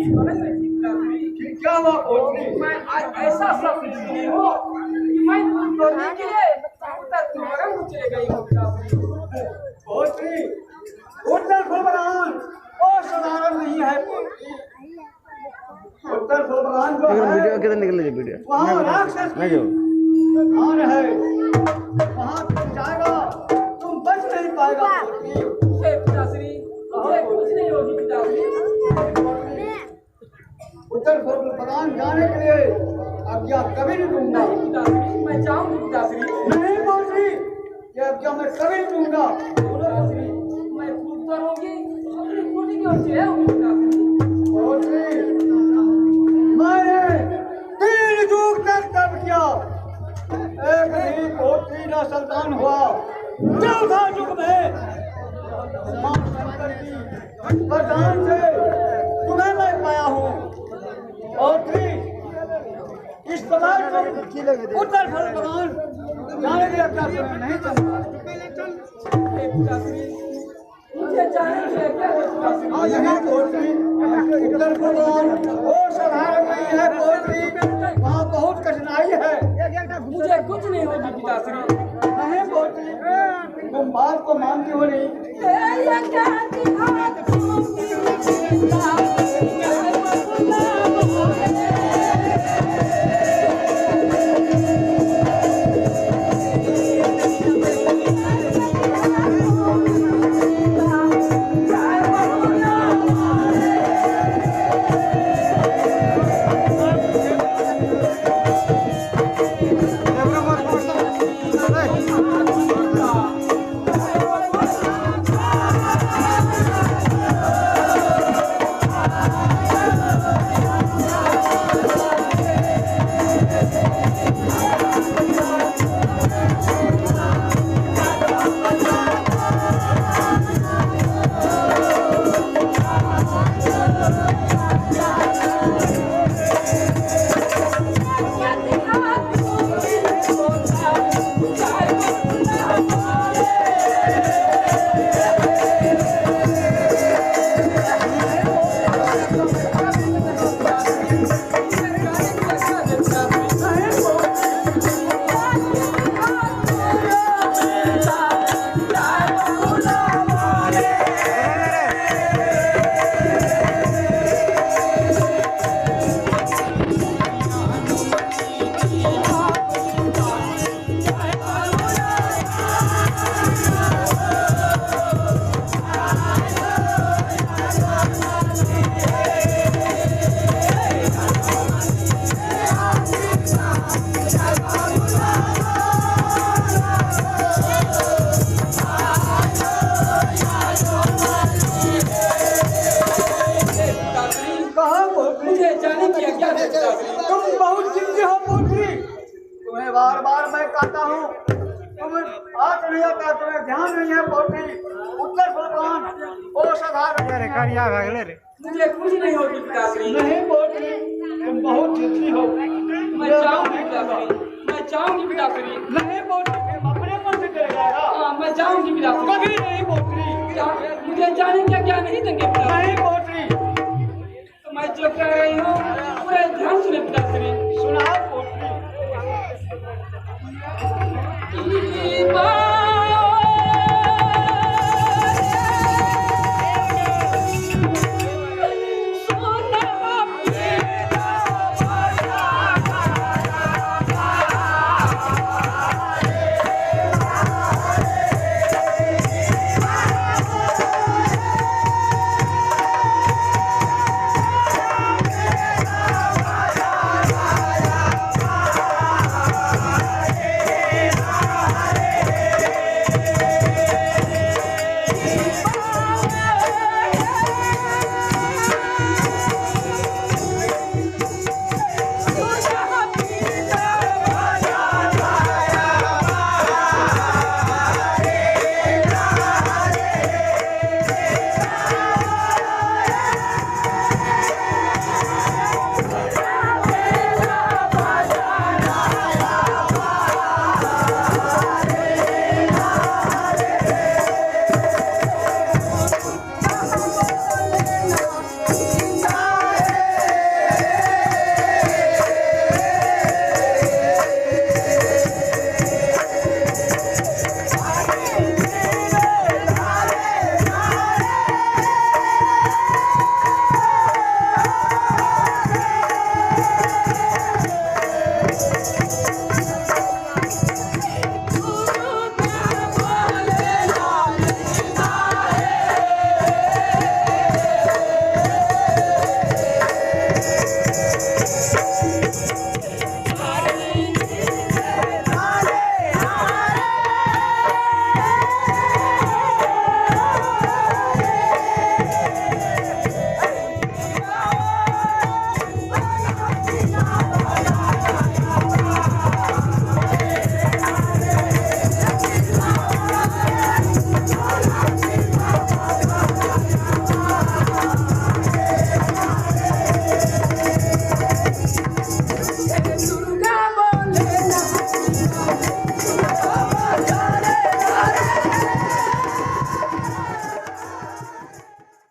क्या हुआ पोटली? मैं ऐसा सब नहीं हो कि मैं बोलने के लिए तुम्हारा मुझे चले गई हो पोटली उत्तर फुलबरान और साधारण नहीं है पोटली। उत्तर फुलबरान जो है वीडियो किधर निकल रही है वीडियो वहाँ राक्षस मैं जो स्थान है, वहाँ तुम जाएगा तुम बच नहीं पाएगा पोटली। पिताश्री मुझे कुछ नहीं होगी पिताश्री। उत्तर फुलबरान जाने के लिए आज्ञा कभी नहीं दूंगा। नहीं पिताश्री मैं जाऊंगी पिताश्री। नहीं पोटली ये आज्ञा मैं कभी नहीं दूंगा। बोलो पिताश्री मैं खूब करूंगी अपनी कुटी की ओर से आऊंगी पिताश्री। पोटली मैंने 3 युग तक तप किया, एक भी पोटली न संतान हुआ। चौथा युग में मां शंकर की वरदान से तुम्हें मैं पाया हूँ। पोटली इस समय तुम उत्तर फुलबरान जाने की आज्ञा तुम्हें नहीं दूंगा। पिताश्री मुझे जाने के लिए क्या है पिताश्री? आज यही पोटली उत्तर फुलबरान और साधारण नहीं है पोटली, वहाँ बहुत कठिनाई है। मुझे कुछ नहीं होगी पिताश्री। नहीं पोटली तुम बात को मानती हो नहीं। तुम बहुत जिद्दी हो पोटली, तुम्हें बार बार मैं कहता हूँ, तुम बात नहीं आता, तुम्हें ध्यान नहीं है पोटली। उत्तर फुलबरान ओ साधारण मुझे कुछ नहीं होगी पिताश्री। नहीं पोटली तुम बहुत जिद्दी हो। मैं जाऊंगी पिताश्री, मैं जाऊंगी पिताश्री। नहीं पोटली अपने मन से चले जाएगा। हाँ मैं जाऊंगी पिताश्री। कभी नहीं पोटली। मुझे जाने का क्या नहीं देंगे पिताश्री? नहीं पोटली तो मैं जो कह रही हूँ पूरे ध्यान सुने पिताश्री। सुना पोटली।